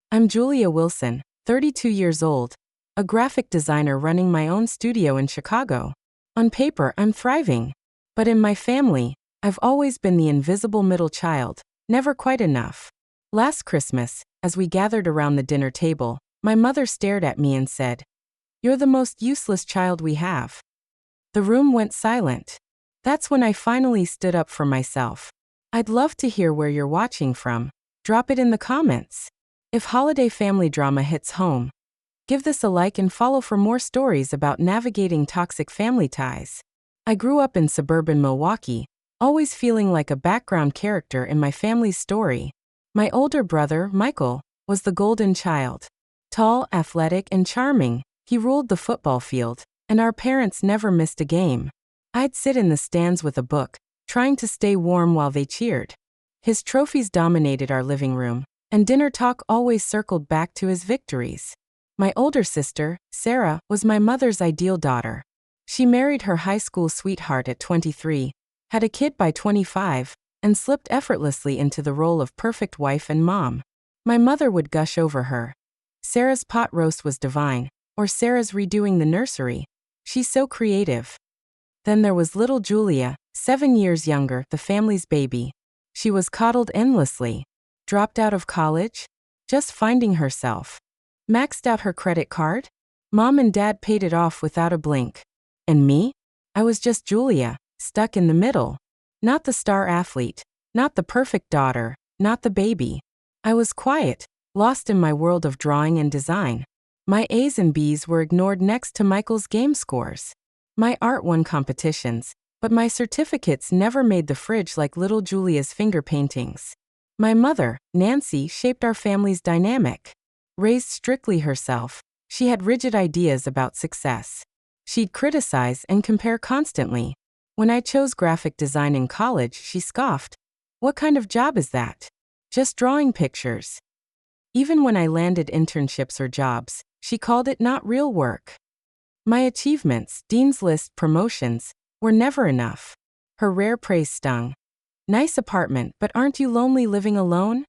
I'm Julia Wilson, 32 years old, a graphic designer running my own studio in Chicago. On paper, I'm thriving. But in my family, I've always been the invisible middle child, never quite enough. Last Christmas, as we gathered around the dinner table, my mother stared at me and said, "You're the most useless child we have." The room went silent. That's when I finally stood up for myself. I'd love to hear where you're watching from. Drop it in the comments. If holiday family drama hits home, give this a like and follow for more stories about navigating toxic family ties. I grew up in suburban Milwaukee, always feeling like a background character in my family's story. My older brother, Michael, was the golden child. Tall, athletic, and charming, he ruled the football field, and our parents never missed a game. I'd sit in the stands with a book, trying to stay warm while they cheered. His trophies dominated our living room, and dinner talk always circled back to his victories. My older sister, Sarah, was my mother's ideal daughter. She married her high school sweetheart at 23, had a kid by 25, and slipped effortlessly into the role of perfect wife and mom. My mother would gush over her. "Sarah's pot roast was divine," or "Sarah's redoing the nursery. She's so creative." Then there was little Julia, 7 years younger, the family's baby. She was coddled endlessly. Dropped out of college? Just finding herself. Maxed out her credit card? Mom and Dad paid it off without a blink. And me? I was just Julia, stuck in the middle. Not the star athlete, not the perfect daughter, not the baby. I was quiet, lost in my world of drawing and design. My A's and B's were ignored next to Michael's game scores. My art won competitions, but my certificates never made the fridge like little Julia's finger paintings. My mother, Nancy, shaped our family's dynamic. Raised strictly herself, she had rigid ideas about success. She'd criticize and compare constantly. When I chose graphic design in college, she scoffed. "What kind of job is that? Just drawing pictures." Even when I landed internships or jobs, she called it not real work. My achievements, Dean's List promotions, were never enough. Her rare praise stung. "Nice apartment, but aren't you lonely living alone?"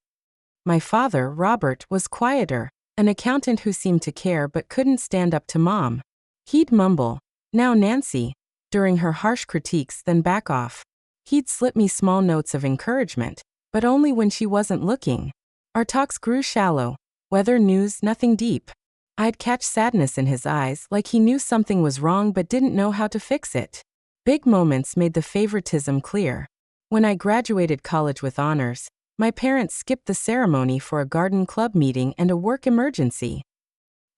My father, Robert, was quieter, an accountant who seemed to care but couldn't stand up to Mom. He'd mumble, "Now Nancy," during her harsh critiques, then back off. He'd slip me small notes of encouragement, but only when she wasn't looking. Our talks grew shallow, weather news, nothing deep. I'd catch sadness in his eyes, like he knew something was wrong but didn't know how to fix it. Big moments made the favoritism clear. When I graduated college with honors, my parents skipped the ceremony for a garden club meeting and a work emergency.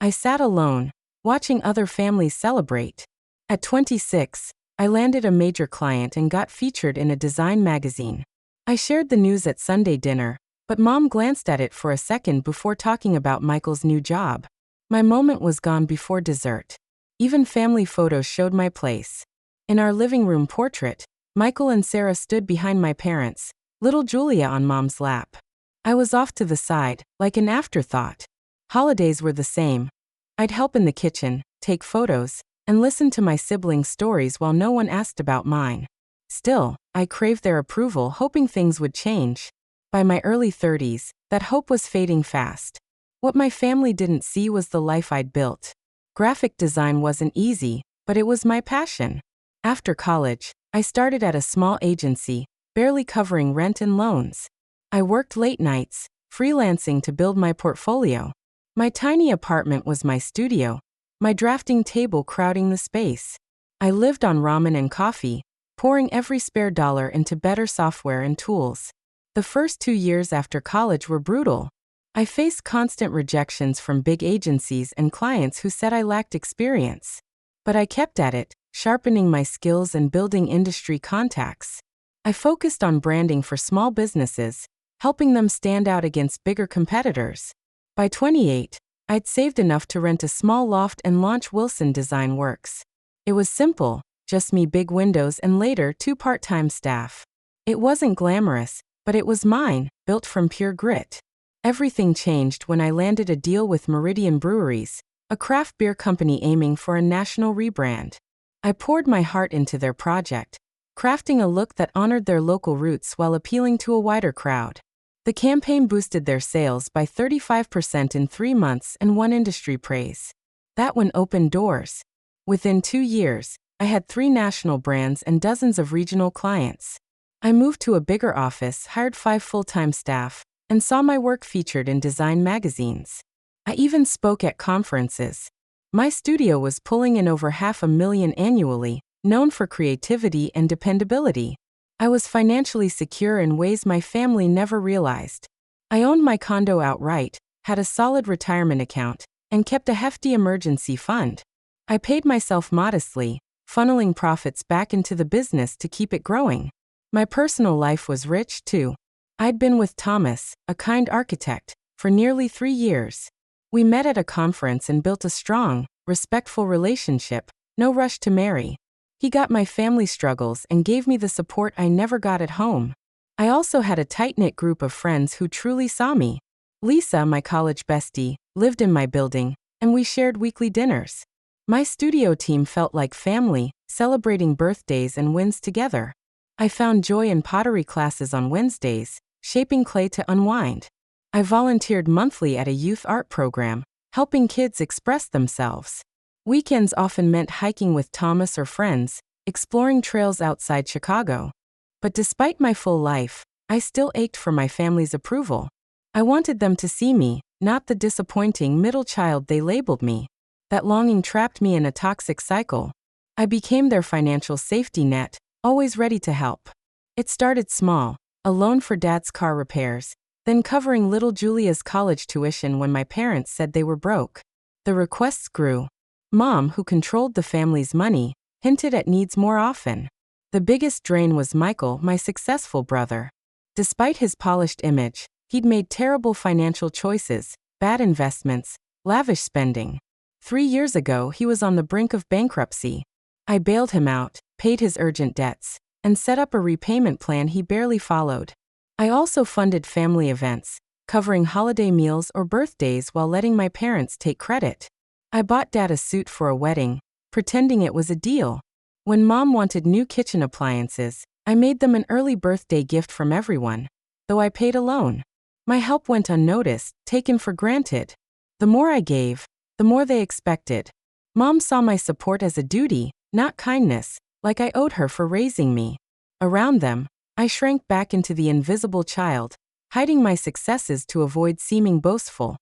I sat alone, watching other families celebrate. At 26, I landed a major client and got featured in a design magazine. I shared the news at Sunday dinner, but Mom glanced at it for a second before talking about Michael's new job. My moment was gone before dessert. Even family photos showed my place. In our living room portrait, Michael and Sarah stood behind my parents, little Julia on Mom's lap. I was off to the side, like an afterthought. Holidays were the same. I'd help in the kitchen, take photos, and listen to my siblings' stories while no one asked about mine. Still, I craved their approval, hoping things would change. By my early 30s, that hope was fading fast. What my family didn't see was the life I'd built. Graphic design wasn't easy, but it was my passion. After college, I started at a small agency, barely covering rent and loans. I worked late nights, freelancing to build my portfolio. My tiny apartment was my studio, my drafting table crowding the space. I lived on ramen and coffee, pouring every spare dollar into better software and tools. The first 2 years after college were brutal. I faced constant rejections from big agencies and clients who said I lacked experience. But I kept at it, sharpening my skills and building industry contacts. I focused on branding for small businesses, helping them stand out against bigger competitors. By 28, I'd saved enough to rent a small loft and launch Wilson Design Works. It was simple, just me, big windows, and later 2 part-time staff. It wasn't glamorous, but it was mine, built from pure grit. Everything changed when I landed a deal with Meridian Breweries, a craft beer company aiming for a national rebrand. I poured my heart into their project, crafting a look that honored their local roots while appealing to a wider crowd. The The campaign boosted their sales by 35% in 3 months and won industry praise. That one opened doors. Within 2 years, I had 3 national brands and dozens of regional clients. I moved to a bigger office, hired 5 full-time staff, and saw my work featured in design magazines. I even spoke at conferences. My studio was pulling in over $500,000 annually, known for creativity and dependability. I was financially secure in ways my family never realized. I owned my condo outright, had a solid retirement account, and kept a hefty emergency fund. I paid myself modestly, funneling profits back into the business to keep it growing. My personal life was rich, too. I'd been with Thomas, a kind architect, for nearly 3 years. We met at a conference and built a strong, respectful relationship, no rush to marry. He got my family struggles and gave me the support I never got at home. I also had a tight-knit group of friends who truly saw me. Lisa, my college bestie, lived in my building, and we shared weekly dinners. My studio team felt like family, celebrating birthdays and wins together. I found joy in pottery classes on Wednesdays, shaping clay to unwind. I volunteered monthly at a youth art program, helping kids express themselves. Weekends often meant hiking with Thomas or friends, exploring trails outside Chicago. But despite my full life, I still ached for my family's approval. I wanted them to see me, not the disappointing middle child they labeled me. That longing trapped me in a toxic cycle. I became their financial safety net, always ready to help. It started small, a loan for Dad's car repairs, then covering little Julia's college tuition when my parents said they were broke. The requests grew. Mom, who controlled the family's money, hinted at needs more often. The biggest drain was Michael, my successful brother. Despite his polished image, he'd made terrible financial choices, bad investments, lavish spending. 3 years ago, he was on the brink of bankruptcy. I bailed him out, paid his urgent debts, and set up a repayment plan he barely followed. I also funded family events, covering holiday meals or birthdays while letting my parents take credit. I bought Dad a suit for a wedding, pretending it was a deal. When Mom wanted new kitchen appliances, I made them an early birthday gift from everyone, though I paid alone. My help went unnoticed, taken for granted. The more I gave, the more they expected. Mom saw my support as a duty, not kindness, like I owed her for raising me. Around them, I shrank back into the invisible child, hiding my successes to avoid seeming boastful,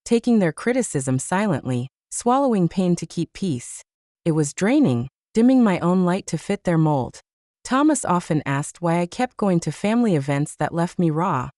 taking their criticism silently, swallowing pain to keep peace. It was draining, dimming my own light to fit their mold. Thomas often asked why I kept going to family events that left me raw,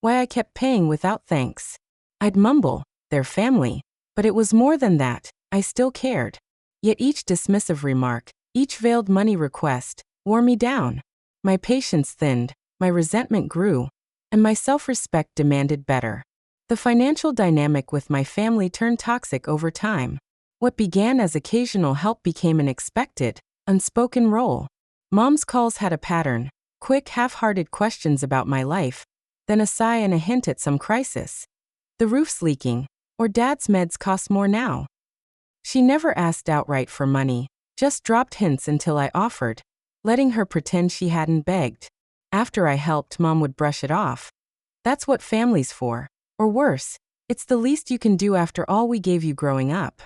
why I kept paying without thanks. I'd mumble, "Their family," but it was more than that. I still cared. Yet each dismissive remark, each veiled money request, wore me down. My patience thinned, my resentment grew, and my self-respect demanded better. The financial dynamic with my family turned toxic over time. What began as occasional help became an expected, unspoken role. Mom's calls had a pattern: quick, half-hearted questions about my life, then a sigh and a hint at some crisis. "The roof's leaking," or "Dad's meds cost more now." She never asked outright for money, just dropped hints until I offered, letting her pretend she hadn't begged. After I helped, Mom would brush it off. "That's what family's for." Or worse, "It's the least you can do after all we gave you growing up."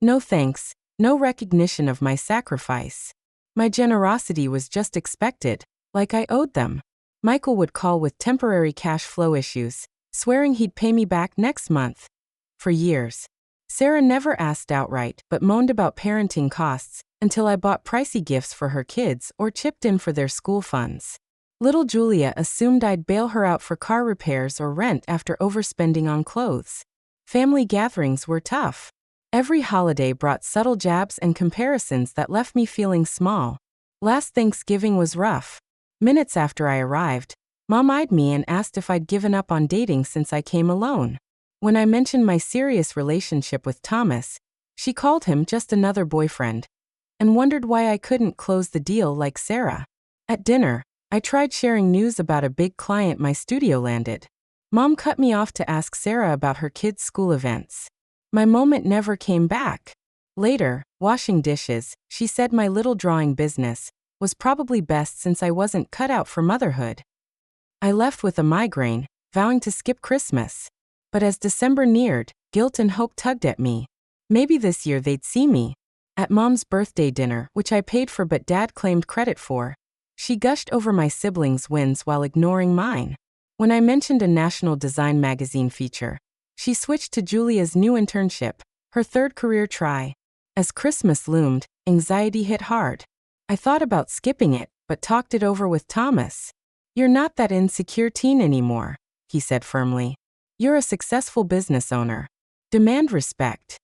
No thanks, no recognition of my sacrifice. My generosity was just expected, like I owed them. Michael would call with temporary cash flow issues, swearing he'd pay me back next month. For years, Sarah never asked outright but moaned about parenting costs until I bought pricey gifts for her kids or chipped in for their school funds. Little Julia assumed I'd bail her out for car repairs or rent after overspending on clothes. Family gatherings were tough. Every holiday brought subtle jabs and comparisons that left me feeling small. Last Thanksgiving was rough. Minutes after I arrived, Mom eyed me and asked if I'd given up on dating since I came alone. When I mentioned my serious relationship with Thomas, she called him just another boyfriend, and wondered why I couldn't close the deal like Sarah. At dinner, I tried sharing news about a big client my studio landed. Mom cut me off to ask Sarah about her kids' school events. My moment never came back. Later, washing dishes, she said my little drawing business was probably best since I wasn't cut out for motherhood. I left with a migraine, vowing to skip Christmas. But as December neared, guilt and hope tugged at me. Maybe this year they'd see me. At Mom's birthday dinner, which I paid for but Dad claimed credit for, she gushed over my siblings' wins while ignoring mine. When I mentioned a National Design magazine feature, she switched to Julia's new internship, her third career try. As Christmas loomed, anxiety hit hard. I thought about skipping it, but talked it over with Thomas. "You're not that insecure teen anymore," he said firmly. "You're a successful business owner. Demand respect."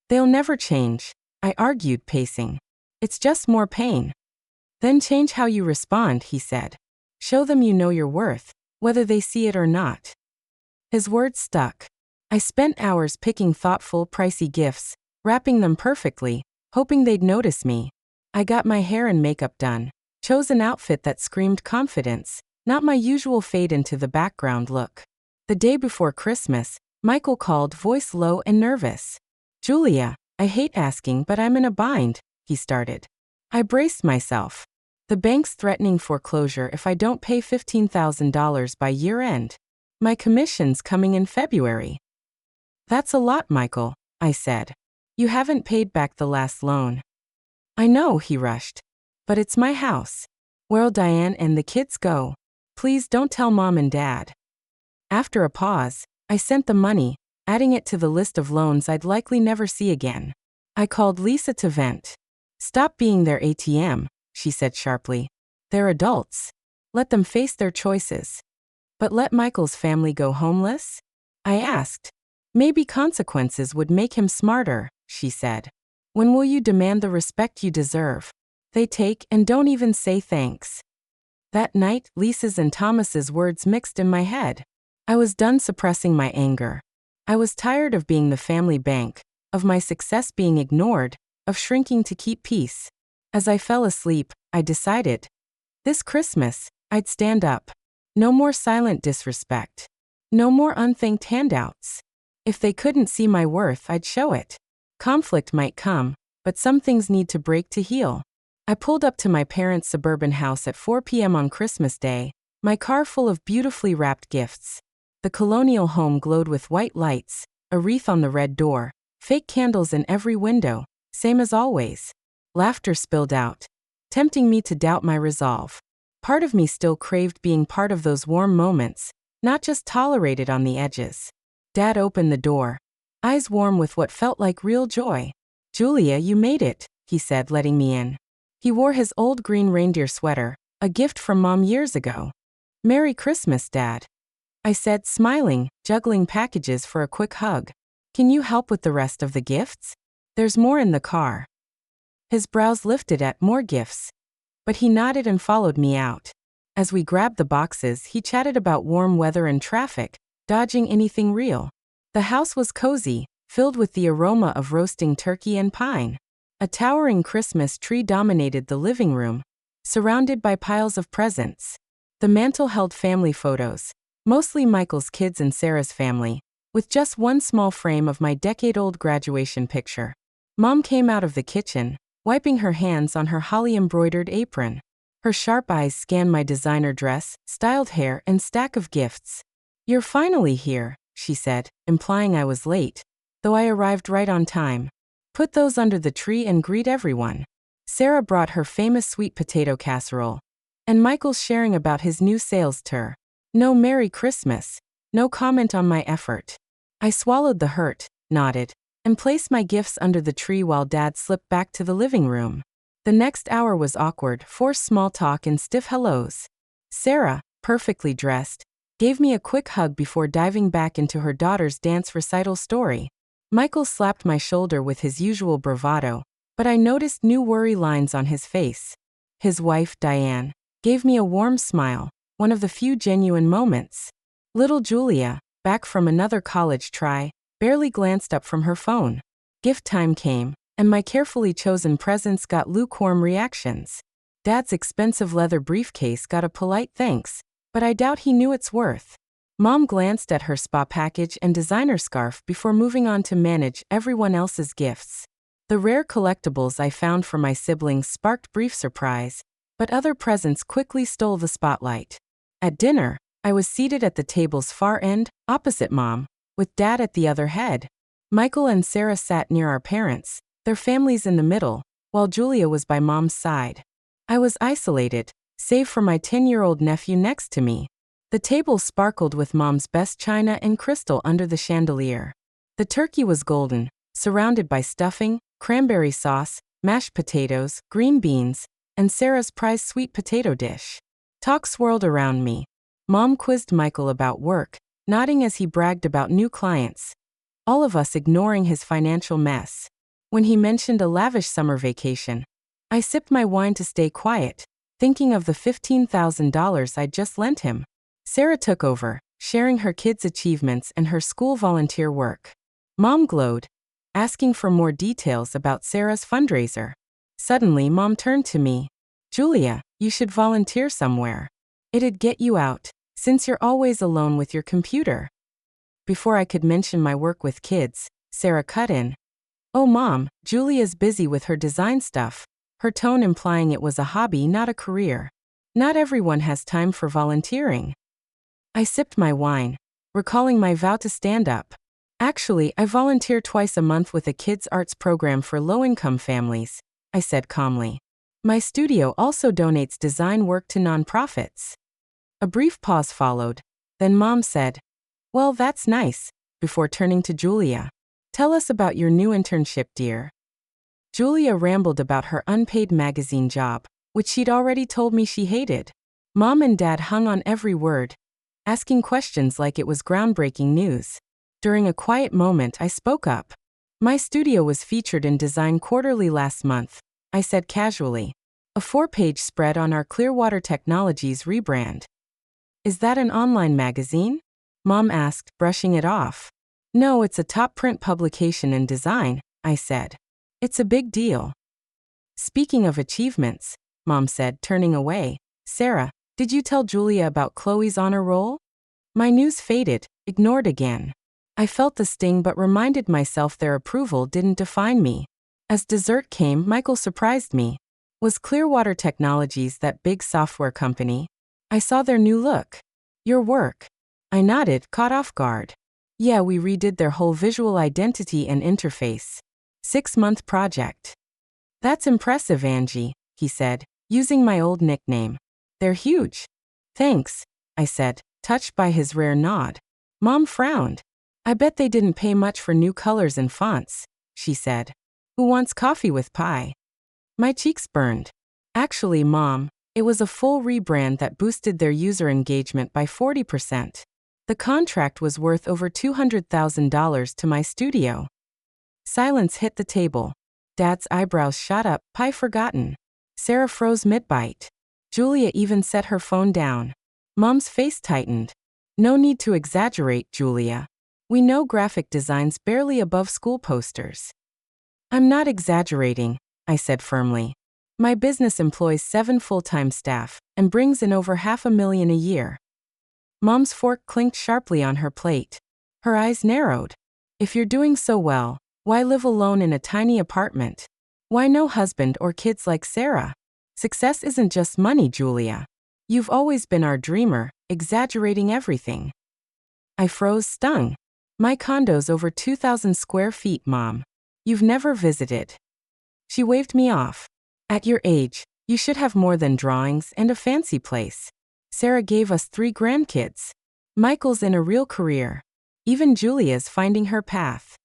"They'll never change," I argued, pacing. "It's just more pain." "Then change how you respond," he said. "Show them you know your worth, whether they see it or not." His words stuck. I spent hours picking thoughtful, pricey gifts, wrapping them perfectly, hoping they'd notice me. I got my hair and makeup done, chose an outfit that screamed confidence, not my usual fade into the background look. The day before Christmas, Michael called, voice low and nervous. "Julia, I hate asking, but I'm in a bind," he started. I braced myself. "The bank's threatening foreclosure if I don't pay $15,000 by year end. My commission's coming in February." "That's a lot, Michael," I said. "You haven't paid back the last loan." "I know," he rushed. "But it's my house. Where'll Diane and the kids go? Please don't tell Mom and Dad." After a pause, I sent the money, adding it to the list of loans I'd likely never see again. I called Lisa to vent. "Stop being their ATM," she said sharply. "They're adults. Let them face their choices." "But let Michael's family go homeless?" I asked. "Maybe consequences would make him smarter," she said. "When will you demand the respect you deserve? They take and don't even say thanks." That night, Lisa's and Thomas's words mixed in my head. I was done suppressing my anger. I was tired of being the family bank, of my success being ignored, of shrinking to keep peace. As I fell asleep, I decided, this Christmas, I'd stand up. No more silent disrespect. No more unthanked handouts. If they couldn't see my worth, I'd show it. Conflict might come, but some things need to break to heal. I pulled up to my parents' suburban house at 4 p.m. on Christmas Day, my car full of beautifully wrapped gifts. The colonial home glowed with white lights, a wreath on the red door, fake candles in every window, same as always. Laughter spilled out, tempting me to doubt my resolve. Part of me still craved being part of those warm moments, not just tolerated on the edges. Dad opened the door, eyes warm with what felt like real joy. "Julia, you made it," he said, letting me in. He wore his old green reindeer sweater, a gift from Mom years ago. "Merry Christmas, Dad," I said, smiling, juggling packages for a quick hug. "Can you help with the rest of the gifts? There's more in the car." His brows lifted at more gifts. But he nodded and followed me out. As we grabbed the boxes, he chatted about warm weather and traffic, dodging anything real. The house was cozy, filled with the aroma of roasting turkey and pine. A towering Christmas tree dominated the living room, surrounded by piles of presents. The mantel held family photos, mostly Michael's kids and Sarah's family, with just one small frame of my decade-old graduation picture. Mom came out of the kitchen, wiping her hands on her holly-embroidered apron. Her sharp eyes scanned my designer dress, styled hair, and stack of gifts. "You're finally here," she said, implying I was late, though I arrived right on time. "Put those under the tree and greet everyone." Sarah brought her famous sweet potato casserole, and Michael's sharing about his new sales tour. No Merry Christmas, no comment on my effort. I swallowed the hurt, nodded, and placed my gifts under the tree while Dad slipped back to the living room. The next hour was awkward, forced small talk and stiff hellos. Sarah, perfectly dressed, gave me a quick hug before diving back into her daughter's dance recital story. Michael slapped my shoulder with his usual bravado, but I noticed new worry lines on his face. His wife, Diane, gave me a warm smile, one of the few genuine moments. Little Julia, back from another college try, barely glanced up from her phone. Gift time came, and my carefully chosen presents got lukewarm reactions. Dad's expensive leather briefcase got a polite thanks, but I doubt he knew its worth. Mom glanced at her spa package and designer scarf before moving on to manage everyone else's gifts. The rare collectibles I found for my siblings sparked brief surprise, but other presents quickly stole the spotlight. At dinner, I was seated at the table's far end, opposite Mom, with Dad at the other head. Michael and Sarah sat near our parents, their families in the middle, while Julia was by Mom's side. I was isolated, save for my 10-year-old nephew next to me. The table sparkled with Mom's best china and crystal under the chandelier. The turkey was golden, surrounded by stuffing, cranberry sauce, mashed potatoes, green beans, and Sarah's prized sweet potato dish. Talk swirled around me. Mom quizzed Michael about work, nodding as he bragged about new clients. All of us ignoring his financial mess. When he mentioned a lavish summer vacation, I sipped my wine to stay quiet, thinking of the $15,000 I'd just lent him. Sarah took over, sharing her kids' achievements and her school volunteer work. Mom glowed, asking for more details about Sarah's fundraiser. Suddenly, Mom turned to me. "Julia, you should volunteer somewhere. It'd get you out, since you're always alone with your computer." Before I could mention my work with kids, Sarah cut in. "Oh, Mom, Julia's busy with her design stuff," her tone implying it was a hobby, not a career. Not everyone has time for volunteering. I sipped my wine, recalling my vow to stand up. "Actually, I volunteer twice a month with a kids' arts program for low-income families," I said calmly. "My studio also donates design work to nonprofits." A brief pause followed. Then Mom said, "Well, that's nice," before turning to Julia. "Tell us about your new internship, dear." Julia rambled about her unpaid magazine job, which she'd already told me she hated. Mom and Dad hung on every word, asking questions like it was groundbreaking news. During a quiet moment, I spoke up. "My studio was featured in Design Quarterly last month," I said casually. "A 4-page spread on our Clearwater Technologies rebrand." "Is that an online magazine?" Mom asked, brushing it off. "No, it's a top-print publication in design," I said. "It's a big deal." "Speaking of achievements," Mom said, turning away, "Sarah, did you tell Julia about Chloe's honor roll?" My news faded, ignored again. I felt the sting but reminded myself their approval didn't define me. As dessert came, Michael surprised me. "Was Clearwater Technologies that big software company? I saw their new look." "Your work." I nodded, caught off guard. "Yeah, we redid their whole visual identity and interface. 6-month project." "That's impressive, Angie," he said, using my old nickname. "They're huge." "Thanks," I said, touched by his rare nod. Mom frowned. "I bet they didn't pay much for new colors and fonts," she said. "Who wants coffee with pie?" My cheeks burned. "Actually, Mom, it was a full rebrand that boosted their user engagement by 40%. The contract was worth over $200,000 to my studio." Silence hit the table. Dad's eyebrows shot up, pie forgotten. Sarah froze mid-bite. Julia even set her phone down. Mom's face tightened. "No need to exaggerate, Julia. We know graphic design's barely above school posters." "I'm not exaggerating," I said firmly. "My business employs 7 full-time staff and brings in over $500,000 a year." Mom's fork clinked sharply on her plate. Her eyes narrowed. "If you're doing so well, why live alone in a tiny apartment? Why no husband or kids like Sarah? Success isn't just money, Julia. You've always been our dreamer, exaggerating everything." I froze, stung. "My condo's over 2,000 square feet, Mom. You've never visited." She waved me off. "At your age, you should have more than drawings and a fancy place. Sarah gave us 3 grandkids. Michael's in a real career. Even Julia's finding her path."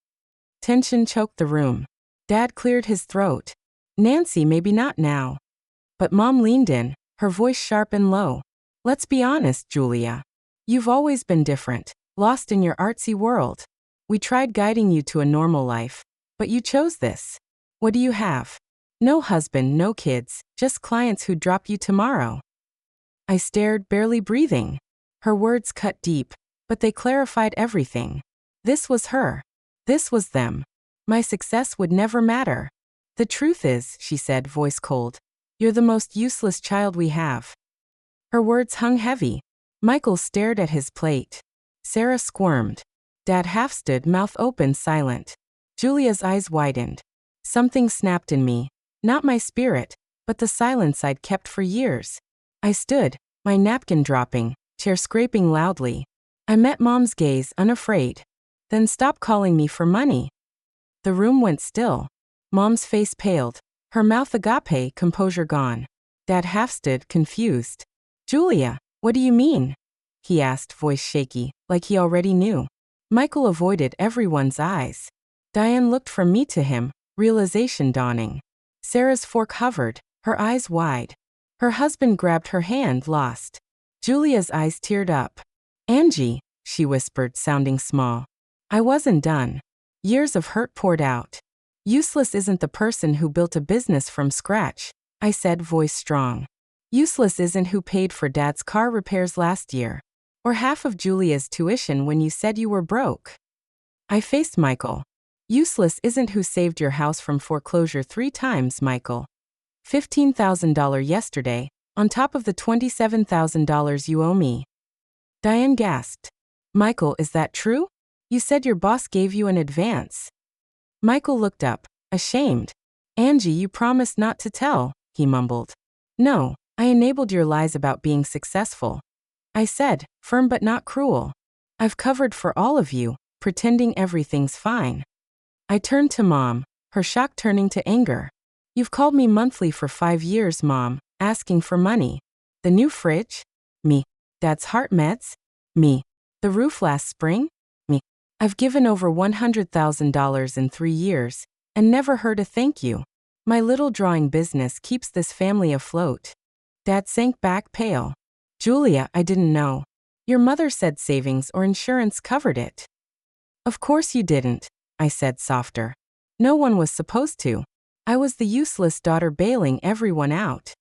Tension choked the room. Dad cleared his throat. "Nancy, maybe not now." But Mom leaned in, her voice sharp and low. "Let's be honest, Julia. You've always been different, lost in your artsy world. We tried guiding you to a normal life, but you chose this. What do you have? No husband, no kids, just clients who'd drop you tomorrow." I stared, barely breathing. Her words cut deep, but they clarified everything. This was her. This was them. My success would never matter. "The truth is," she said, voice cold, "you're the most useless child we have." Her words hung heavy. Michael stared at his plate. Sarah squirmed. Dad half stood, mouth open, silent. Julia's eyes widened. Something snapped in me. Not my spirit, but the silence I'd kept for years. I stood, my napkin dropping, chair scraping loudly. I met Mom's gaze, unafraid. Then stop calling me for money. The room went still. Mom's face paled, her mouth agape, composure gone. Dad half stood, confused. Julia, what do you mean? He asked, voice shaky, like he already knew. Michael avoided everyone's eyes. Diane looked from me to him, realization dawning. Sarah's fork hovered, her eyes wide. Her husband grabbed her hand, lost. Julia's eyes teared up. Angie, she whispered, sounding small. I wasn't done. Years of hurt poured out. Useless isn't the person who built a business from scratch, I said, voice strong. Useless isn't who paid for Dad's car repairs last year, or half of Julia's tuition when you said you were broke. I faced Michael. Useless isn't who saved your house from foreclosure 3 times, Michael. $15,000 yesterday, on top of the $27,000 you owe me. Diane gasped. Michael, is that true? You said your boss gave you an advance. Michael looked up, ashamed. Angie, you promised not to tell, he mumbled. No, I enabled your lies about being successful. I said, firm but not cruel. I've covered for all of you, pretending everything's fine. I turned to Mom, her shock turning to anger. You've called me monthly for 5 years, Mom, asking for money. The new fridge? Me. Dad's heart meds? Me. The roof last spring? Me. I've given over $100,000 in 3 years, and never heard a thank you. My little drawing business keeps this family afloat. Dad sank back pale. Julia, I didn't know. Your mother said savings or insurance covered it. Of course you didn't, I said softer. No one was supposed to. I was the useless daughter bailing everyone out.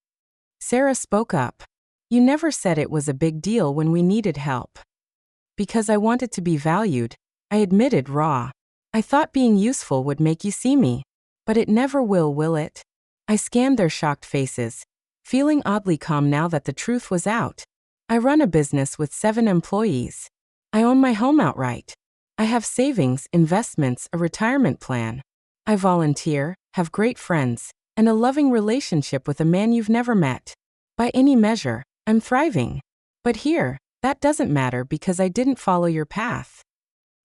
Sarah spoke up. You never said it was a big deal when we needed help. Because I wanted to be valued, I admitted raw. I thought being useful would make you see me. But it never will it? I scanned their shocked faces, feeling oddly calm now that the truth was out. I run a business with 7 employees. I own my home outright. I have savings, investments, a retirement plan. I volunteer, have great friends, and a loving relationship with a man you've never met. By any measure, I'm thriving. But here, that doesn't matter because I didn't follow your path.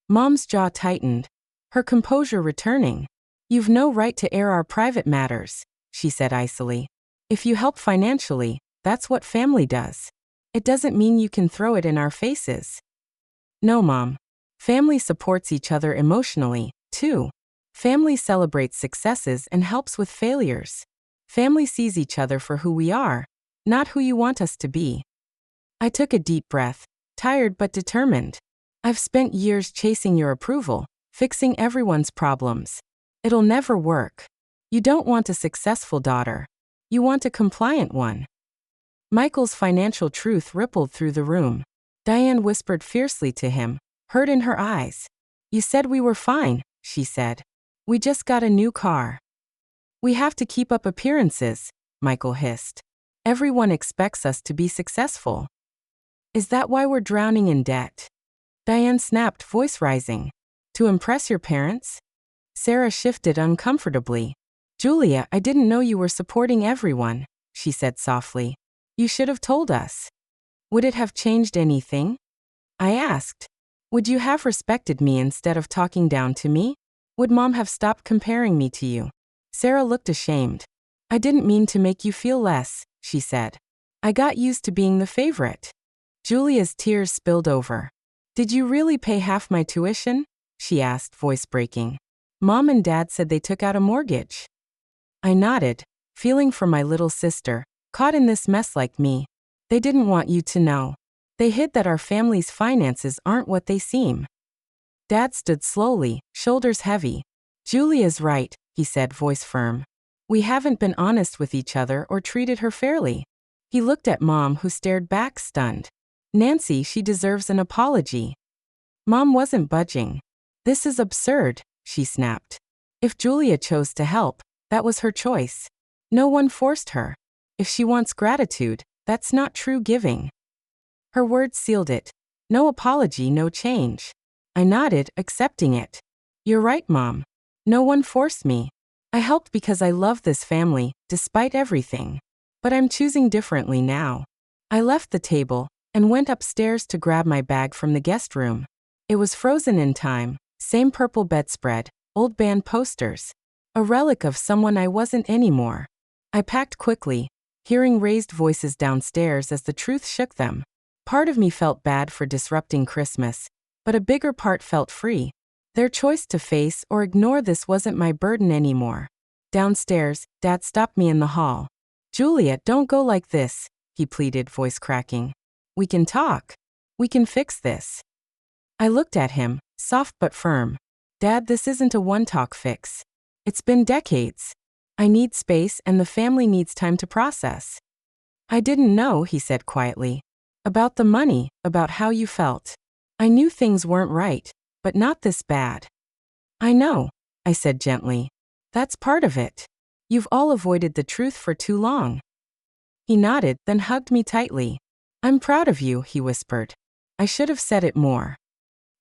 Mom's jaw tightened, her composure returning. You've no right to air our private matters, she said icily. If you help financially, that's what family does. It doesn't mean you can throw it in our faces. No, Mom. Family supports each other emotionally, too. Family celebrates successes and helps with failures. Family sees each other for who we are, not who you want us to be. I took a deep breath, tired but determined. I've spent years chasing your approval, fixing everyone's problems. It'll never work. You don't want a successful daughter. You want a compliant one. Michael's financial truth rippled through the room. Diane whispered fiercely to him, hurt in her eyes. You said we were fine, she said. We just got a new car. We have to keep up appearances, Michael hissed. Everyone expects us to be successful. Is that why we're drowning in debt? Diane snapped, voice rising. To impress your parents? Sarah shifted uncomfortably. Julia, I didn't know you were supporting everyone, she said softly. You should have told us. Would it have changed anything? I asked. Would you have respected me instead of talking down to me? Would Mom have stopped comparing me to you? Sarah looked ashamed. I didn't mean to make you feel less, she said. I got used to being the favorite. Julia's tears spilled over. Did you really pay half my tuition? She asked, voice breaking. Mom and Dad said they took out a mortgage. I nodded, feeling for my little sister, caught in this mess like me. They didn't want you to know. They hid that our family's finances aren't what they seem. Dad stood slowly, shoulders heavy. Julia's right, he said, voice firm. We haven't been honest with each other or treated her fairly. He looked at Mom, who stared back, stunned. Nancy, she deserves an apology. Mom wasn't budging. This is absurd, she snapped. If Julia chose to help, that was her choice. No one forced her. If she wants gratitude, that's not true giving. Her words sealed it. No apology, no change. I nodded, accepting it. You're right, Mom. No one forced me. I helped because I love this family, despite everything. But I'm choosing differently now. I left the table, and went upstairs to grab my bag from the guest room. It was frozen in time, same purple bedspread, old band posters. A relic of someone I wasn't anymore. I packed quickly, hearing raised voices downstairs as the truth shook them. Part of me felt bad for disrupting Christmas, but a bigger part felt free. Their choice to face or ignore this wasn't my burden anymore. Downstairs, Dad stopped me in the hall. "Julia, don't go like this," he pleaded, voice cracking. "We can talk. We can fix this." I looked at him, soft but firm. "Dad, this isn't a one-talk fix. It's been decades. I need space and the family needs time to process." "I didn't know," he said quietly. "About the money, about how you felt. I knew things weren't right, but not this bad." "I know," I said gently. "That's part of it. You've all avoided the truth for too long." He nodded, then hugged me tightly. "I'm proud of you," he whispered. "I should have said it more."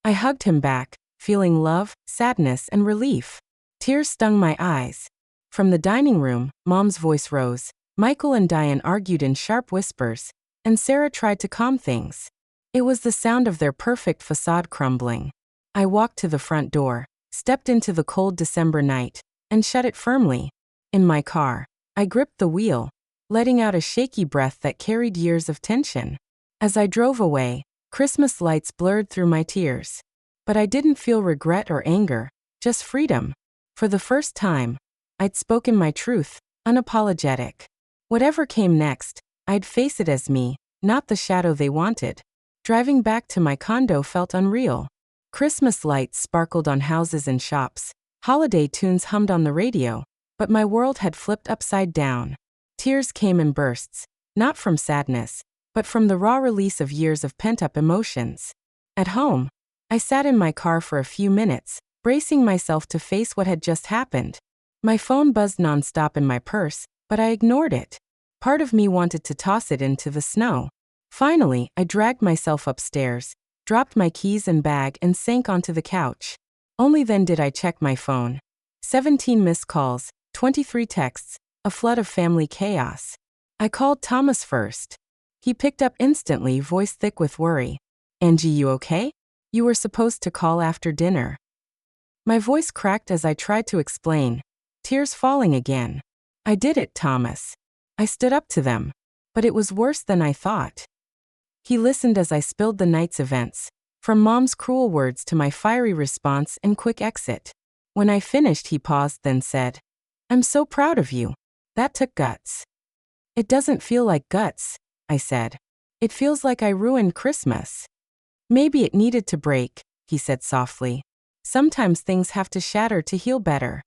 I hugged him back, feeling love, sadness, and relief. Tears stung my eyes. From the dining room, Mom's voice rose. Michael and Diane argued in sharp whispers, and Sarah tried to calm things. It was the sound of their perfect facade crumbling. I walked to the front door, stepped into the cold December night, and shut it firmly. In my car, I gripped the wheel, letting out a shaky breath that carried years of tension. As I drove away, Christmas lights blurred through my tears. But I didn't feel regret or anger, just freedom. For the first time, I'd spoken my truth, unapologetic. Whatever came next, I'd face it as me, not the shadow they wanted. Driving back to my condo felt unreal. Christmas lights sparkled on houses and shops. Holiday tunes hummed on the radio, but my world had flipped upside down. Tears came in bursts, not from sadness, but from the raw release of years of pent-up emotions. At home, I sat in my car for a few minutes, bracing myself to face what had just happened. My phone buzzed nonstop in my purse, but I ignored it. Part of me wanted to toss it into the snow. Finally, I dragged myself upstairs, dropped my keys and bag and sank onto the couch. Only then did I check my phone. 17 missed calls, 23 texts, a flood of family chaos. I called Thomas first. He picked up instantly, voice thick with worry. "Angie, you okay? You were supposed to call after dinner." My voice cracked as I tried to explain, tears falling again. "I did it, Thomas. I stood up to them. But it was worse than I thought." He listened as I spilled the night's events, from Mom's cruel words to my fiery response and quick exit. When I finished, he paused, then said, "I'm so proud of you. That took guts." "It doesn't feel like guts," I said. "It feels like I ruined Christmas." "Maybe it needed to break," he said softly. "Sometimes things have to shatter to heal better."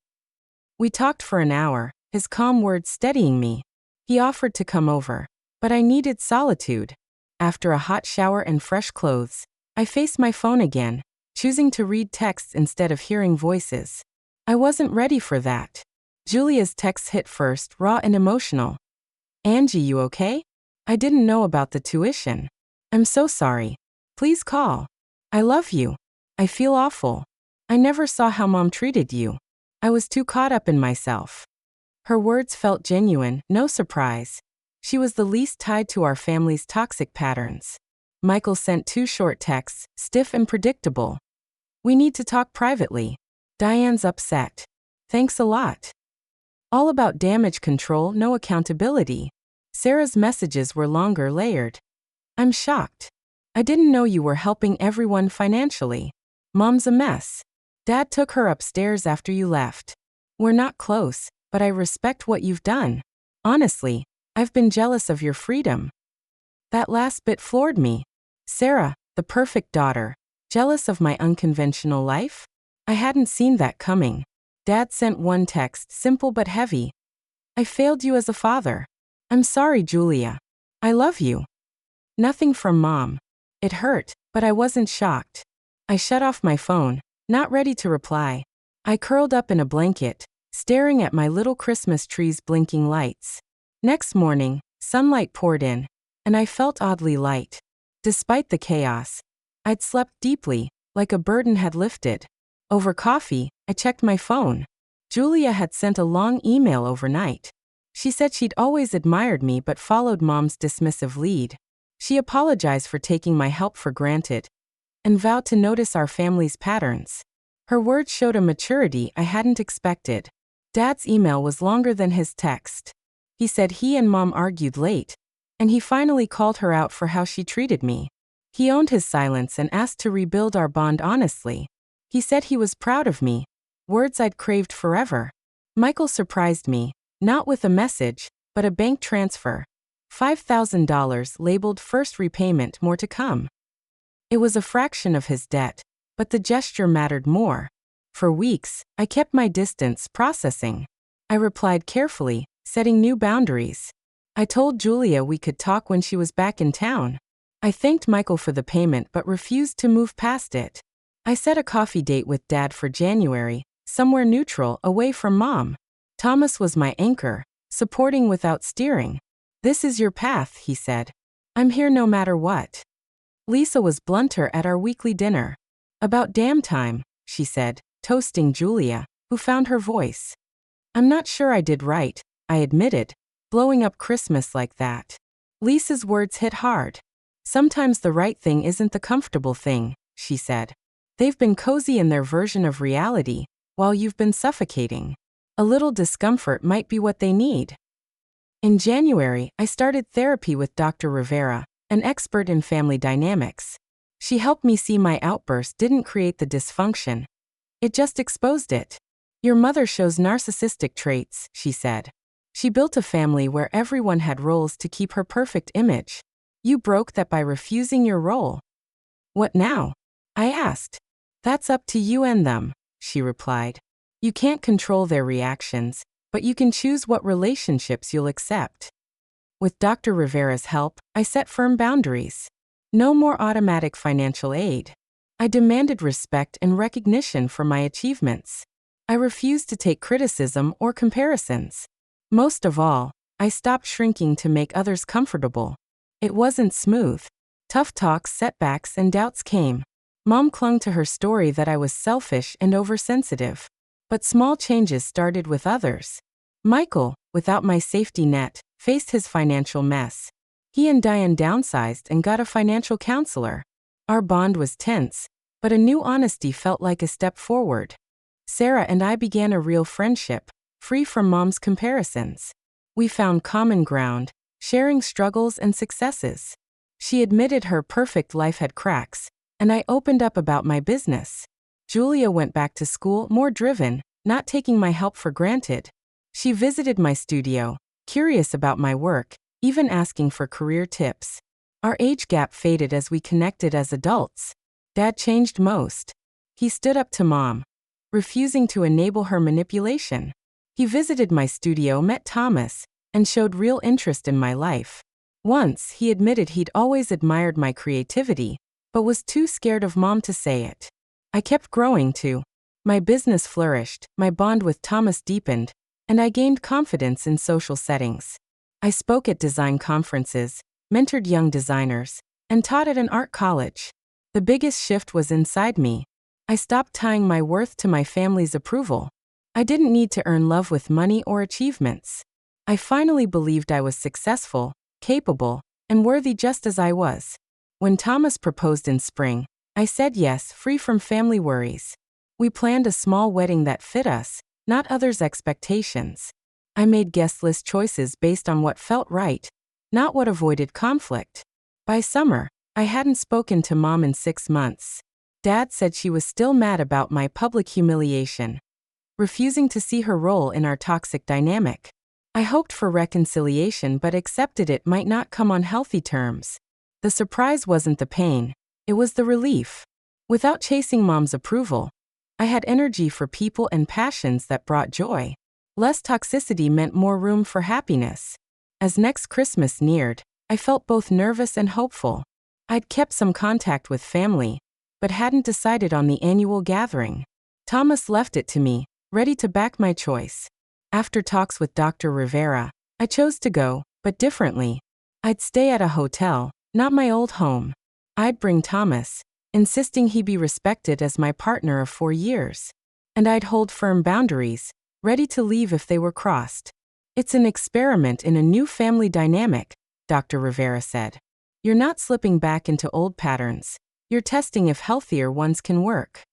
We talked for an hour, his calm words steadying me. He offered to come over, but I needed solitude. After a hot shower and fresh clothes, I faced my phone again, choosing to read texts instead of hearing voices. I wasn't ready for that. Julia's texts hit first, raw and emotional. "Angie, you okay? I didn't know about the tuition. I'm so sorry. Please call. I love you. I feel awful. I never saw how Mom treated you. I was too caught up in myself." Her words felt genuine, no surprise. She was the least tied to our family's toxic patterns. Michael sent 2 short texts, stiff and predictable. "We need to talk privately. Diane's upset. Thanks a lot." All about damage control, no accountability. Sarah's messages were longer, layered. "I'm shocked. I didn't know you were helping everyone financially. Mom's a mess. Dad took her upstairs after you left. We're not close, but I respect what you've done. Honestly, I've been jealous of your freedom." That last bit floored me. Sarah, the perfect daughter, jealous of my unconventional life? I hadn't seen that coming. Dad sent one text, simple but heavy. "I failed you as a father. I'm sorry, Julia. I love you." Nothing from Mom. It hurt, but I wasn't shocked. I shut off my phone, not ready to reply. I curled up in a blanket, staring at my little Christmas tree's blinking lights. Next morning, sunlight poured in, and I felt oddly light. Despite the chaos, I'd slept deeply, like a burden had lifted. Over coffee, I checked my phone. Julia had sent a long email overnight. She said she'd always admired me but followed Mom's dismissive lead. She apologized for taking my help for granted and vowed to notice our family's patterns. Her words showed a maturity I hadn't expected. Dad's email was longer than his text. He said he and Mom argued late, and he finally called her out for how she treated me. He owned his silence and asked to rebuild our bond honestly. He said he was proud of me, words I'd craved forever. Michael surprised me, not with a message, but a bank transfer. $5,000 labeled first repayment, more to come. It was a fraction of his debt, but the gesture mattered more. For weeks, I kept my distance, processing. I replied carefully, setting new boundaries. I told Julia we could talk when she was back in town. I thanked Michael for the payment but refused to move past it. I set a coffee date with Dad for January, somewhere neutral, away from Mom. Thomas was my anchor, supporting without steering. "This is your path," he said. "I'm here no matter what." Lisa was blunter at our weekly dinner. "About damn time," she said, toasting Julia, who found her voice. "I'm not sure I did right," I admitted, blowing up Christmas like that. Lisa's words hit hard. "Sometimes the right thing isn't the comfortable thing," she said. "They've been cozy in their version of reality, while you've been suffocating. A little discomfort might be what they need." In January, I started therapy with Dr. Rivera, an expert in family dynamics. She helped me see my outburst didn't create the dysfunction. It just exposed it. "Your mother shows narcissistic traits," she said. "She built a family where everyone had roles to keep her perfect image. You broke that by refusing your role." "What now?" I asked. "That's up to you and them," she replied. "You can't control their reactions, but you can choose what relationships you'll accept." With Dr. Rivera's help, I set firm boundaries. No more automatic financial aid. I demanded respect and recognition for my achievements. I refused to take criticism or comparisons. Most of all, I stopped shrinking to make others comfortable. It wasn't smooth. Tough talks, setbacks, and doubts came. Mom clung to her story that I was selfish and oversensitive. But small changes started with others. Michael, without my safety net, faced his financial mess. He and Diane downsized and got a financial counselor. Our bond was tense, but a new honesty felt like a step forward. Sarah and I began a real friendship, free from Mom's comparisons. We found common ground, sharing struggles and successes. She admitted her perfect life had cracks, and I opened up about my business. Julia went back to school more driven, not taking my help for granted. She visited my studio, curious about my work, even asking for career tips. Our age gap faded as we connected as adults. Dad changed most. He stood up to Mom, refusing to enable her manipulation. He visited my studio, met Thomas, and showed real interest in my life. Once, he admitted he'd always admired my creativity, but was too scared of Mom to say it. I kept growing too. My business flourished, my bond with Thomas deepened, and I gained confidence in social settings. I spoke at design conferences, mentored young designers, and taught at an art college. The biggest shift was inside me. I stopped tying my worth to my family's approval. I didn't need to earn love with money or achievements. I finally believed I was successful, capable, and worthy just as I was. When Thomas proposed in spring, I said yes, free from family worries. We planned a small wedding that fit us, not others' expectations. I made guest list choices based on what felt right, not what avoided conflict. By summer, I hadn't spoken to Mom in 6 months. Dad said she was still mad about my public humiliation, refusing to see her role in our toxic dynamic. I hoped for reconciliation but accepted it might not come on healthy terms. The surprise wasn't the pain, it was the relief. Without chasing Mom's approval, I had energy for people and passions that brought joy. Less toxicity meant more room for happiness. As next Christmas neared, I felt both nervous and hopeful. I'd kept some contact with family, but hadn't decided on the annual gathering. Thomas left it to me, ready to back my choice. After talks with Dr. Rivera, I chose to go, but differently. I'd stay at a hotel, not my old home. I'd bring Thomas, insisting he be respected as my partner of 4 years. And I'd hold firm boundaries, ready to leave if they were crossed. It's an experiment in a new family dynamic, Dr. Rivera said. You're not slipping back into old patterns. You're testing if healthier ones can work.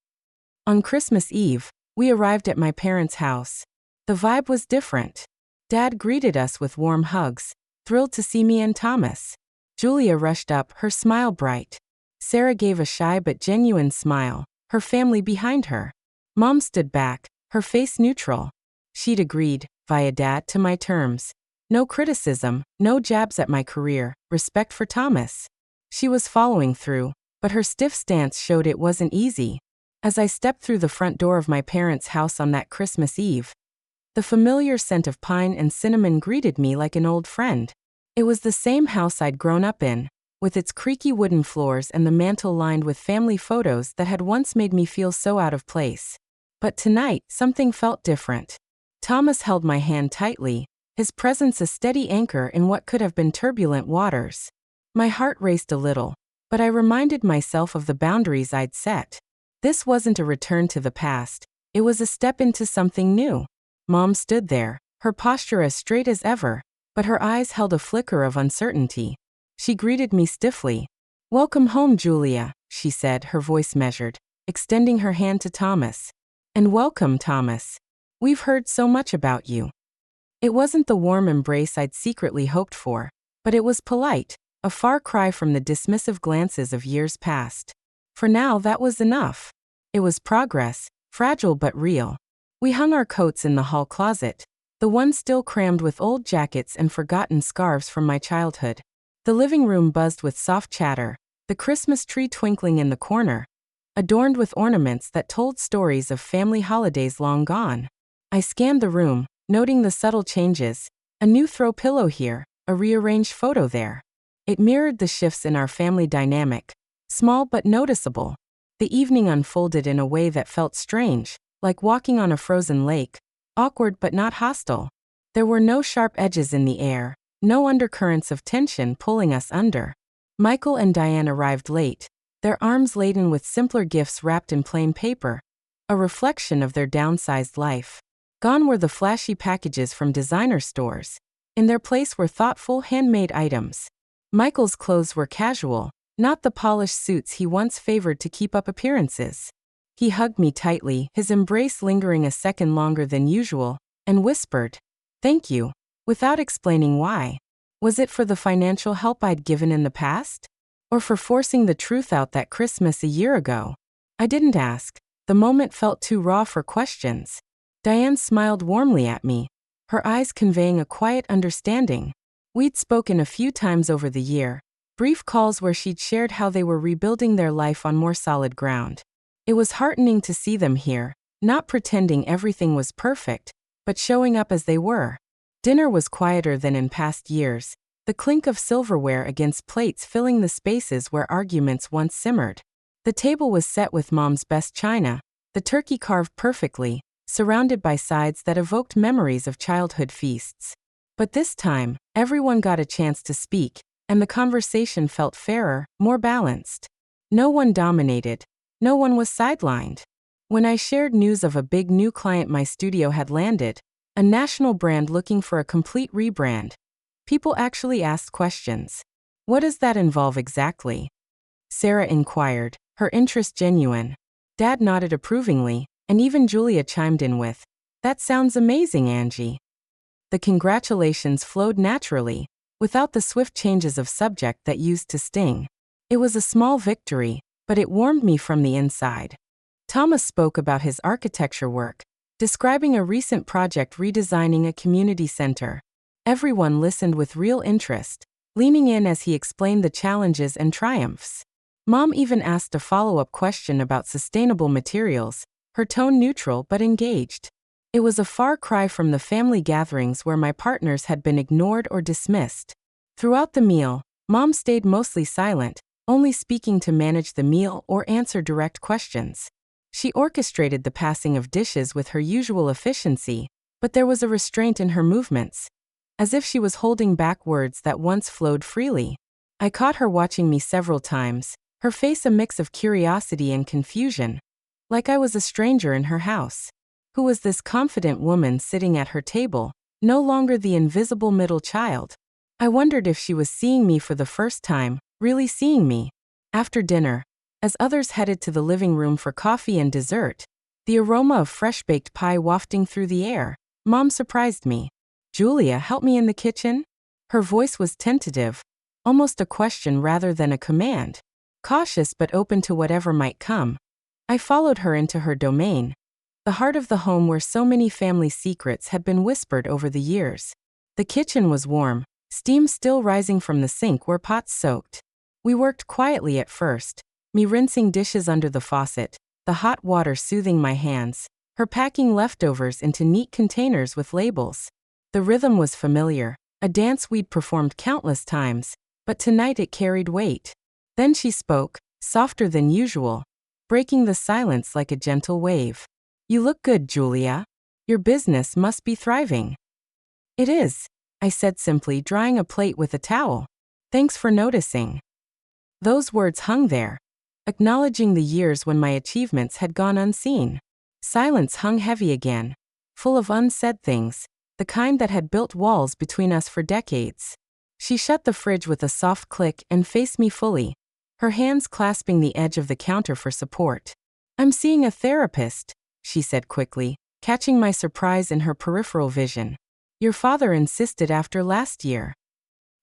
On Christmas Eve, we arrived at my parents' house. The vibe was different. Dad greeted us with warm hugs, thrilled to see me and Thomas. Julia rushed up, her smile bright. Sarah gave a shy but genuine smile, her family behind her. Mom stood back, her face neutral. She'd agreed, via Dad, to my terms. No criticism, no jabs at my career, respect for Thomas. She was following through, but her stiff stance showed it wasn't easy. As I stepped through the front door of my parents' house on that Christmas Eve, the familiar scent of pine and cinnamon greeted me like an old friend. It was the same house I'd grown up in, with its creaky wooden floors and the mantel lined with family photos that had once made me feel so out of place. But tonight, something felt different. Thomas held my hand tightly, his presence a steady anchor in what could have been turbulent waters. My heart raced a little, but I reminded myself of the boundaries I'd set. This wasn't a return to the past, it was a step into something new. Mom stood there, her posture as straight as ever, but her eyes held a flicker of uncertainty. She greeted me stiffly. "Welcome home, Julia," she said, her voice measured, extending her hand to Thomas. "And welcome, Thomas. We've heard so much about you." It wasn't the warm embrace I'd secretly hoped for, but it was polite, a far cry from the dismissive glances of years past. For now, that was enough. It was progress, fragile but real. We hung our coats in the hall closet, the one still crammed with old jackets and forgotten scarves from my childhood. The living room buzzed with soft chatter, the Christmas tree twinkling in the corner, adorned with ornaments that told stories of family holidays long gone. I scanned the room, noting the subtle changes, a new throw pillow here, a rearranged photo there. It mirrored the shifts in our family dynamic, small but noticeable. The evening unfolded in a way that felt strange, like walking on a frozen lake, awkward but not hostile. There were no sharp edges in the air, no undercurrents of tension pulling us under. Michael and Diane arrived late, their arms laden with simpler gifts wrapped in plain paper, a reflection of their downsized life. Gone were the flashy packages from designer stores. In their place were thoughtful, handmade items. Michael's clothes were casual, not the polished suits he once favored to keep up appearances. He hugged me tightly, his embrace lingering a second longer than usual, and whispered, "Thank you," without explaining why. Was it for the financial help I'd given in the past? Or for forcing the truth out that Christmas a year ago? I didn't ask. The moment felt too raw for questions. Diane smiled warmly at me, her eyes conveying a quiet understanding. We'd spoken a few times over the year, brief calls where she'd shared how they were rebuilding their life on more solid ground. It was heartening to see them here, not pretending everything was perfect, but showing up as they were. Dinner was quieter than in past years, the clink of silverware against plates filling the spaces where arguments once simmered. The table was set with Mom's best china, the turkey carved perfectly, surrounded by sides that evoked memories of childhood feasts. But this time, everyone got a chance to speak, and the conversation felt fairer, more balanced. No one dominated, no one was sidelined. When I shared news of a big new client my studio had landed, a national brand looking for a complete rebrand, people actually asked questions. "What does that involve exactly?" Sarah inquired, her interest genuine. Dad nodded approvingly, and even Julia chimed in with, "That sounds amazing, Angie." The congratulations flowed naturally, without the swift changes of subject that used to sting. It was a small victory, but it warmed me from the inside. Thomas spoke about his architecture work, describing a recent project redesigning a community center. Everyone listened with real interest, leaning in as he explained the challenges and triumphs. Mom even asked a follow-up question about sustainable materials, her tone neutral but engaged. It was a far cry from the family gatherings where my partners had been ignored or dismissed. Throughout the meal, Mom stayed mostly silent, only speaking to manage the meal or answer direct questions. She orchestrated the passing of dishes with her usual efficiency, but there was a restraint in her movements, as if she was holding back words that once flowed freely. I caught her watching me several times, her face a mix of curiosity and confusion, like I was a stranger in her house. Who was this confident woman sitting at her table, no longer the invisible middle child? I wondered if she was seeing me for the first time, really seeing me. After dinner, as others headed to the living room for coffee and dessert, the aroma of fresh-baked pie wafting through the air, Mom surprised me. "Julia, help me in the kitchen?" Her voice was tentative, almost a question rather than a command. Cautious but open to whatever might come, I followed her into her domain, the heart of the home where so many family secrets had been whispered over the years. The kitchen was warm, steam still rising from the sink where pots soaked. We worked quietly at first, me rinsing dishes under the faucet, the hot water soothing my hands, her packing leftovers into neat containers with labels. The rhythm was familiar, a dance we'd performed countless times, but tonight it carried weight. Then she spoke, softer than usual, breaking the silence like a gentle wave. "You look good, Julia. Your business must be thriving." "It is," I said simply, drying a plate with a towel. "Thanks for noticing." Those words hung there, acknowledging the years when my achievements had gone unseen. Silence hung heavy again, full of unsaid things, the kind that had built walls between us for decades. She shut the fridge with a soft click and faced me fully, her hands clasping the edge of the counter for support. "I'm seeing a therapist," she said quickly, catching my surprise in her peripheral vision. "Your father insisted after last year."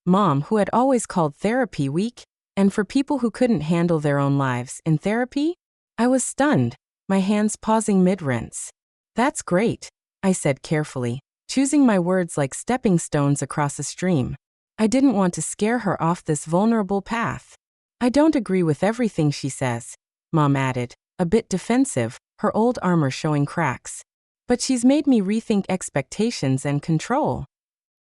Mom, who had always called therapy weak, and for people who couldn't handle their own lives in therapy? I was stunned, my hands pausing mid-rinse. "That's great," I said carefully, choosing my words like stepping stones across a stream. I didn't want to scare her off this vulnerable path. "I don't agree with everything she says," Mom added, a bit defensive, her old armor showing cracks. "But she's made me rethink expectations and control."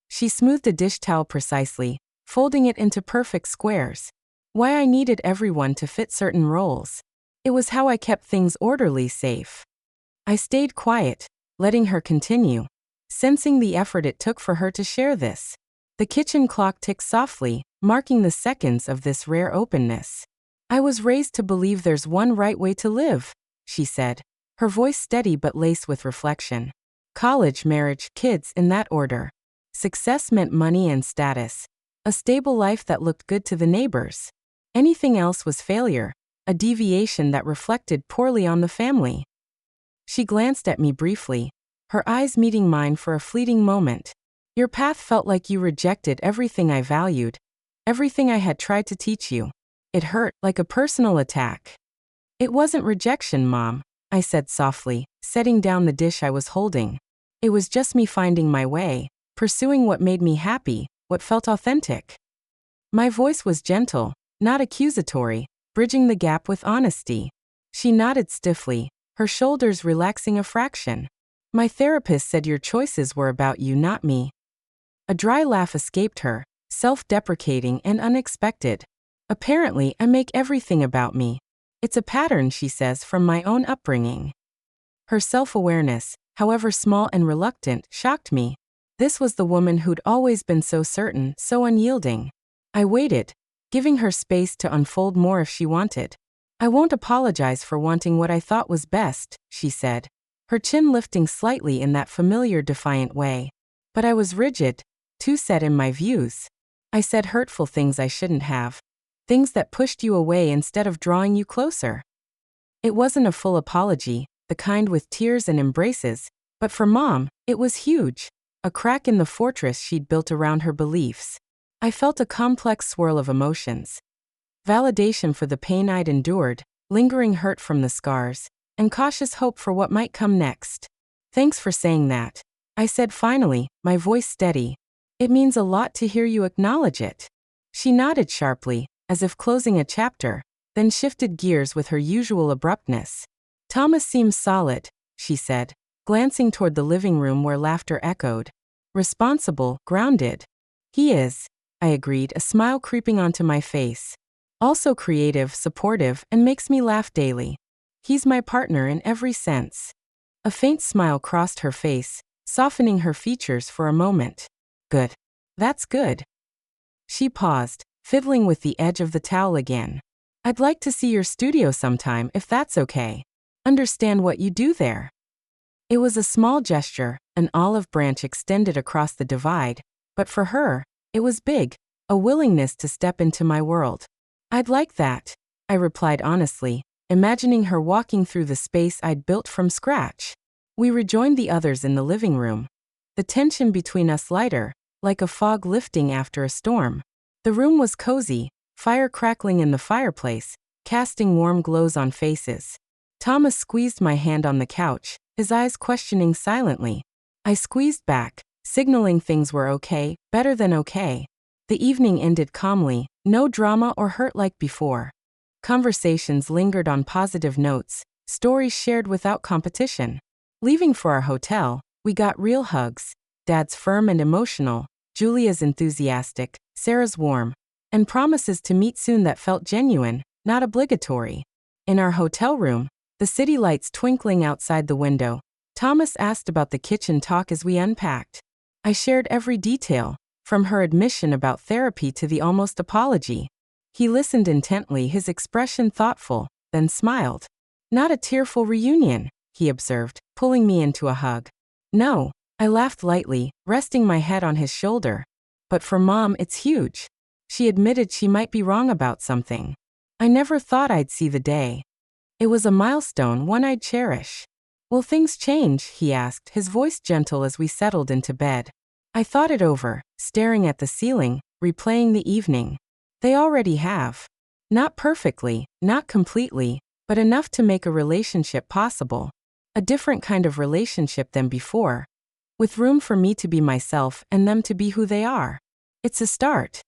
She smoothed a dish towel precisely, folding it into perfect squares. Why I needed everyone to fit certain roles. It was how I kept things orderly, safe. I stayed quiet, letting her continue, sensing the effort it took for her to share this. The kitchen clock ticked softly, marking the seconds of this rare openness. "I was raised to believe there's one right way to live," she said, her voice steady but laced with reflection. "College, marriage, kids, in that order. Success meant money and status. A stable life that looked good to the neighbors. Anything else was failure, a deviation that reflected poorly on the family." She glanced at me briefly, her eyes meeting mine for a fleeting moment. "Your path felt like you rejected everything I valued, everything I had tried to teach you." It hurt, like a personal attack. "It wasn't rejection, Mom," I said softly, setting down the dish I was holding. "It was just me finding my way, pursuing what made me happy, what felt authentic." My voice was gentle, not accusatory, bridging the gap with honesty. She nodded stiffly, her shoulders relaxing a fraction. "My therapist said your choices were about you, not me." A dry laugh escaped her, self-deprecating and unexpected. "Apparently, I make everything about me. It's a pattern," she says, "from my own upbringing." Her self-awareness, however small and reluctant, shocked me. This was the woman who'd always been so certain, so unyielding. I waited, giving her space to unfold more if she wanted. "I won't apologize for wanting what I thought was best," she said, her chin lifting slightly in that familiar defiant way. "But I was rigid, too set in my views. I said hurtful things I shouldn't have. Things that pushed you away instead of drawing you closer." It wasn't a full apology, the kind with tears and embraces, but for Mom, it was huge. A crack in the fortress she'd built around her beliefs. I felt a complex swirl of emotions. Validation for the pain I'd endured, lingering hurt from the scars, and cautious hope for what might come next. "Thanks for saying that," I said finally, my voice steady. "It means a lot to hear you acknowledge it." She nodded sharply, as if closing a chapter, then shifted gears with her usual abruptness. "Thomas seems solid," she said, glancing toward the living room where laughter echoed. "Responsible, grounded." "He is," I agreed, a smile creeping onto my face. "Also creative, supportive, and makes me laugh daily. He's my partner in every sense." A faint smile crossed her face, softening her features for a moment. "Good. That's good." She paused, fiddling with the edge of the towel again. "I'd like to see your studio sometime if that's okay. Understand what you do there." It was a small gesture, an olive branch extended across the divide, but for her, it was big, a willingness to step into my world. I'd like that, I replied honestly, imagining her walking through the space I'd built from scratch. We rejoined the others in the living room. The tension between us lighter, like a fog lifting after a storm. The room was cozy, fire crackling in the fireplace, casting warm glows on faces. Thomas squeezed my hand on the couch, his eyes questioning silently. I squeezed back, signaling things were okay, better than okay. The evening ended calmly, no drama or hurt like before. Conversations lingered on positive notes, stories shared without competition. Leaving for our hotel, we got real hugs, Dad's firm and emotional, Julia's enthusiastic, Sarah's warm, and promises to meet soon that felt genuine, not obligatory. In our hotel room, the city lights twinkling outside the window, Thomas asked about the kitchen talk as we unpacked. I shared every detail, from her admission about therapy to the almost apology. He listened intently, his expression thoughtful, then smiled. Not a tearful reunion, he observed, pulling me into a hug. No, I laughed lightly, resting my head on his shoulder. But for Mom, it's huge. She admitted she might be wrong about something. I never thought I'd see the day. It was a milestone, one I'd cherish. Will things change? He asked, his voice gentle as we settled into bed. I thought it over, staring at the ceiling, replaying the evening. They already have. Not perfectly, not completely, but enough to make a relationship possible. A different kind of relationship than before. With room for me to be myself and them to be who they are. It's a start.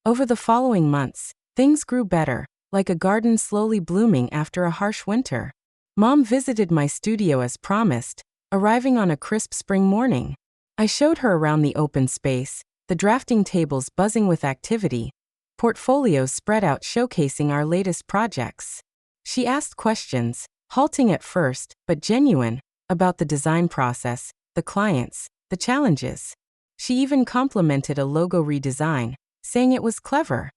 Over the following months, things grew better, like a garden slowly blooming after a harsh winter. Mom visited my studio as promised, arriving on a crisp spring morning. I showed her around the open space, the drafting tables buzzing with activity, portfolios spread out showcasing our latest projects. She asked questions, halting at first, but genuine, about the design process, the clients, the challenges. She even complimented a logo redesign, saying it was clever.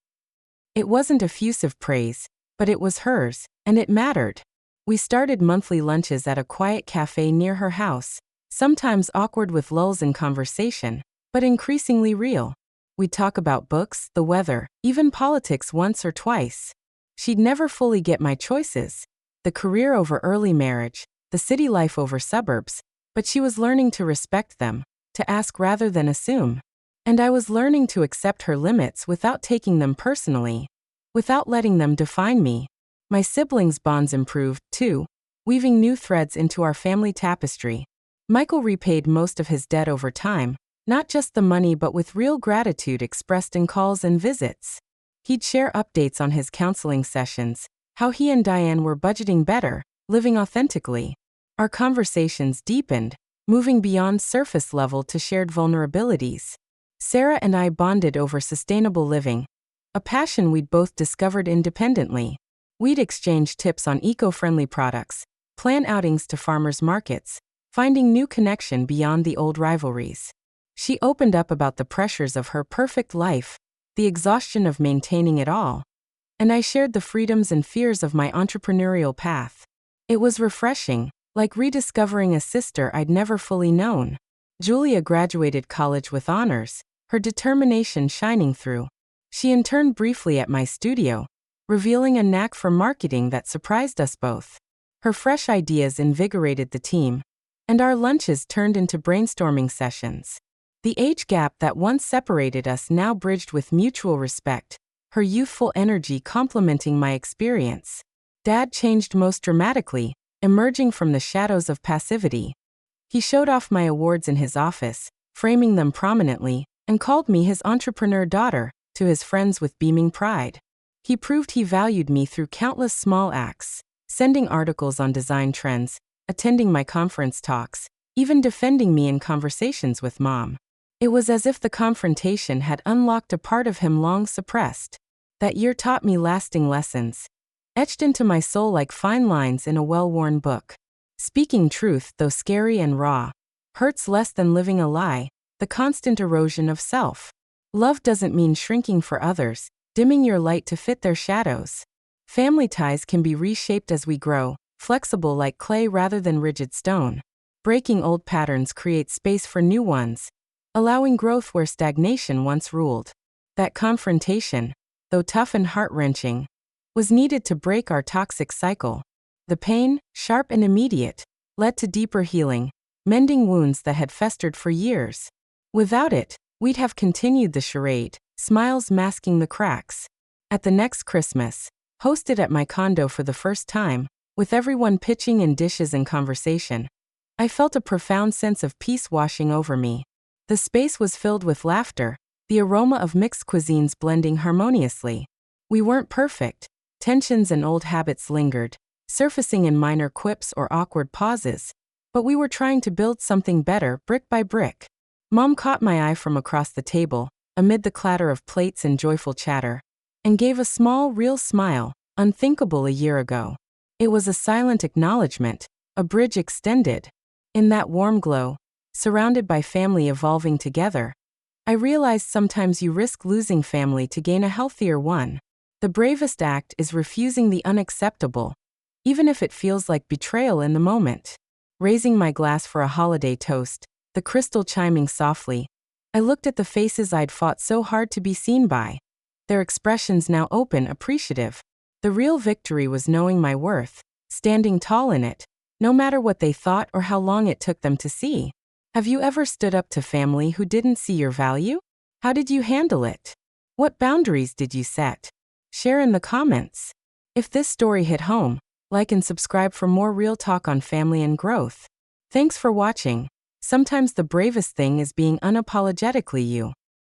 It wasn't effusive praise, but it was hers, and it mattered. We started monthly lunches at a quiet cafe near her house, sometimes awkward with lulls in conversation, but increasingly real. We'd talk about books, the weather, even politics once or twice. She'd never fully get my choices. The career over early marriage, the city life over suburbs, but she was learning to respect them, to ask rather than assume. And I was learning to accept her limits without taking them personally, without letting them define me. My siblings' bonds improved, too, weaving new threads into our family tapestry. Michael repaid most of his debt over time, not just the money but with real gratitude expressed in calls and visits. He'd share updates on his counseling sessions, how he and Diane were budgeting better, living authentically. Our conversations deepened, moving beyond surface level to shared vulnerabilities. Sarah and I bonded over sustainable living, a passion we'd both discovered independently. We'd exchange tips on eco-friendly products, plan outings to farmers' markets, finding new connection beyond the old rivalries. She opened up about the pressures of her perfect life, the exhaustion of maintaining it all. And I shared the freedoms and fears of my entrepreneurial path. It was refreshing, like rediscovering a sister I'd never fully known. Julia graduated college with honors, her determination shining through. She interned briefly at my studio, revealing a knack for marketing that surprised us both. Her fresh ideas invigorated the team, and our lunches turned into brainstorming sessions. The age gap that once separated us now bridged with mutual respect, her youthful energy complementing my experience. Dad changed most dramatically, emerging from the shadows of passivity. He showed off my awards in his office, framing them prominently, and called me his entrepreneur daughter, to his friends with beaming pride. He proved he valued me through countless small acts, sending articles on design trends, attending my conference talks, even defending me in conversations with Mom. It was as if the confrontation had unlocked a part of him long suppressed. That year taught me lasting lessons, etched into my soul like fine lines in a well-worn book. Speaking truth, though scary and raw, hurts less than living a lie, the constant erosion of self. Love doesn't mean shrinking for others, dimming your light to fit their shadows. Family ties can be reshaped as we grow, flexible like clay rather than rigid stone. Breaking old patterns creates space for new ones, allowing growth where stagnation once ruled. That confrontation, though tough and heart-wrenching, was needed to break our toxic cycle. The pain, sharp and immediate, led to deeper healing, mending wounds that had festered for years. Without it, we'd have continued the charade, smiles masking the cracks. At the next Christmas, hosted at my condo for the first time, with everyone pitching in dishes and conversation, I felt a profound sense of peace washing over me. The space was filled with laughter, the aroma of mixed cuisines blending harmoniously. We weren't perfect. Tensions and old habits lingered, surfacing in minor quips or awkward pauses, but we were trying to build something better brick by brick. Mom caught my eye from across the table, amid the clatter of plates and joyful chatter, and gave a small, real smile, unthinkable a year ago. It was a silent acknowledgement, a bridge extended. In that warm glow, surrounded by family evolving together, I realized sometimes you risk losing family to gain a healthier one. The bravest act is refusing the unacceptable, even if it feels like betrayal in the moment. Raising my glass for a holiday toast, the crystal chiming softly, I looked at the faces I'd fought so hard to be seen by. Their expressions now open, appreciative. The real victory was knowing my worth, standing tall in it, no matter what they thought or how long it took them to see. Have you ever stood up to family who didn't see your value? How did you handle it? What boundaries did you set? Share in the comments. If this story hit home, like and subscribe for more real talk on family and growth. Thanks for watching. Sometimes the bravest thing is being unapologetically you.